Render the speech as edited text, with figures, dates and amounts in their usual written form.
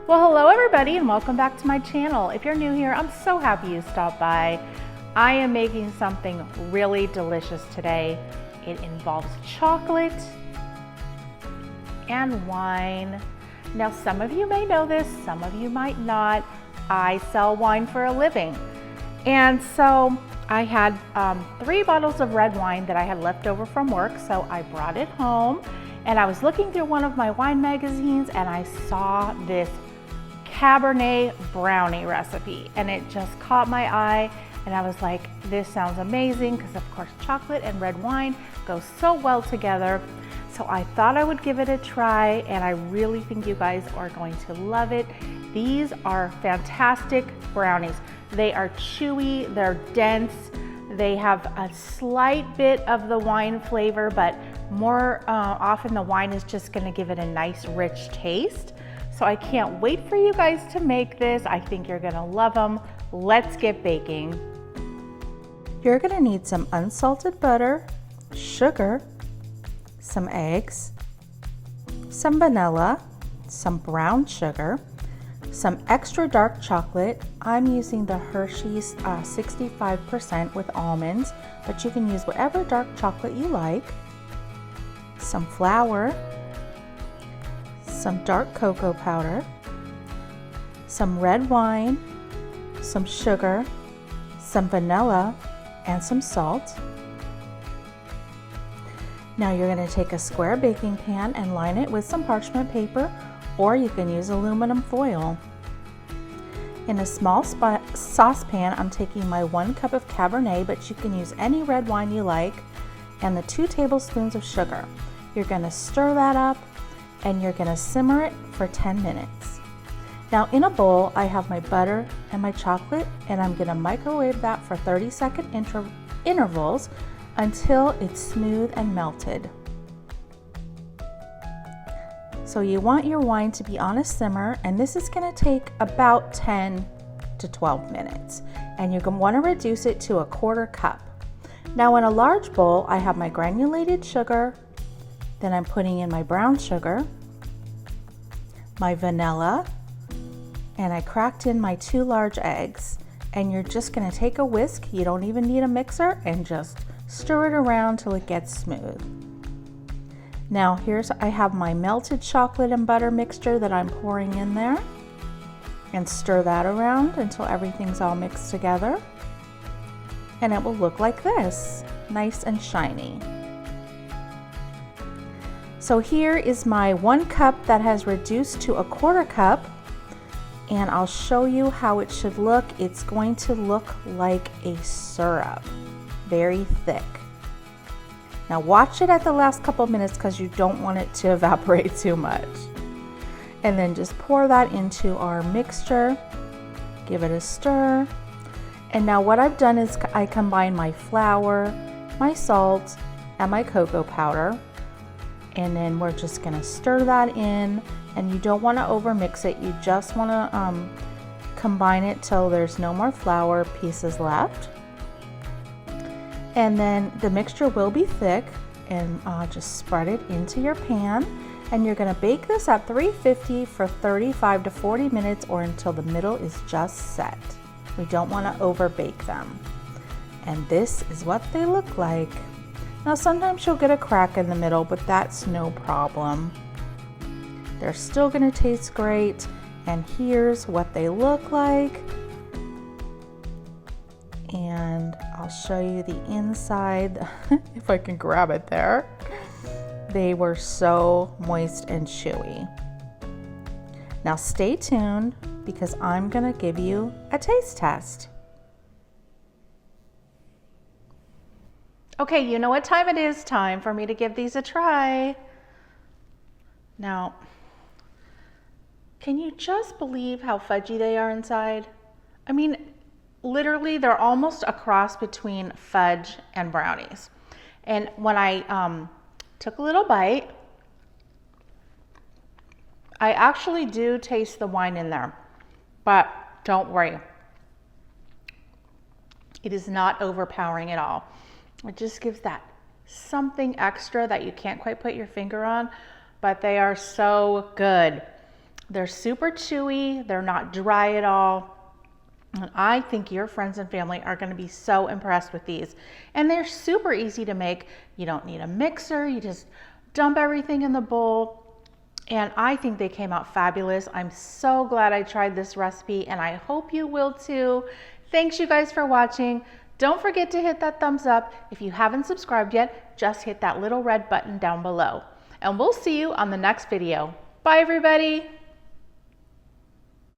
Well, hello everybody and welcome back to my channel. If you're new here, I'm so happy you stopped by. I am making something really delicious today. It involves chocolate and wine. Now, some of you may know this, some of you might not. I sell wine for a living. And so I had 3 bottles of red wine that I had left over from work, so I brought it home. And I was looking through one of my wine magazines and I saw this Cabernet brownie recipe and it just caught my eye and I was like, this sounds amazing, because of course chocolate and red wine go so well together. So I thought I would give it a try and I really think you guys are going to love it. These are fantastic brownies. They are chewy, they're dense, they have a slight bit of the wine flavor, but more often the wine is just going to give it a nice rich taste. So I can't wait for you guys to make this. I think you're going to love them. Let's get baking. You're going to need some unsalted butter, sugar, some eggs, some vanilla, some brown sugar, some extra dark chocolate. I'm using the Hershey's 65% with almonds, but you can use whatever dark chocolate you like. Some flour, some dark cocoa powder, some red wine, some sugar, some vanilla, and some salt. Now you're going to take a square baking pan and line it with some parchment paper, or you can use aluminum foil. In a small saucepan, I'm taking my 1 cup of Cabernet, but you can use any red wine you like, and the 2 tablespoons of sugar. You're going to stir that up and you're going to simmer it for 10 minutes. Now in a bowl, I have my butter and my chocolate, and I'm going to microwave that for 30-second intervals until it's smooth and melted. So you want your wine to be on a simmer, and this is going to take about 10 to 12 minutes. And you're going to want to reduce it to a 1/4 cup. Now in a large bowl, I have my granulated sugar, then I'm putting in my brown sugar, my vanilla, and I cracked in my 2 large eggs. And you're just going to take a whisk, you don't even need a mixer, and just stir it around till it gets smooth. Now I have my melted chocolate and butter mixture that I'm pouring in there, and stir that around until everything's all mixed together. And it will look like this, nice and shiny. So here is my 1 cup that has reduced to a 1/4 cup, and I'll show you how it should look. It's going to look like a syrup, very thick. Now watch it at the last couple of minutes because you don't want it to evaporate too much. And then just pour that into our mixture, give it a stir. And now what I've done is I combine my flour, my salt, and my cocoa powder. And then we're just gonna stir that in, and you don't wanna overmix it. You just wanna combine it till there's no more flour pieces left. And then the mixture will be thick, and just spread it into your pan. And you're gonna bake this at 350 for 35 to 40 minutes, or until the middle is just set. We don't wanna over bake them. And this is what they look like. Now sometimes you'll get a crack in the middle, but that's no problem. They're still gonna taste great, and here's what they look like. And I'll show you the inside, if I can grab it there. They were so moist and chewy. Now stay tuned, because I'm gonna give you a taste test. Okay, you know what time it is? Time for me to give these a try. Now, can you just believe how fudgy they are inside? I mean, literally, they're almost a cross between fudge and brownies. And when I took a little bite, I actually do taste the wine in there, but don't worry. It is not overpowering at all. It just gives that something extra that you can't quite put your finger on, but they are so good. They're super chewy, they're not dry at all. And I think your friends and family are going to be so impressed with these. And they're super easy to make. You don't need a mixer, you just dump everything in the bowl. And I think they came out fabulous. I'm so glad I tried this recipe, and I hope you will too. Thanks you guys for watching. Don't forget to hit that thumbs up. If you haven't subscribed yet, just hit that little red button down below. And we'll see you on the next video. Bye everybody.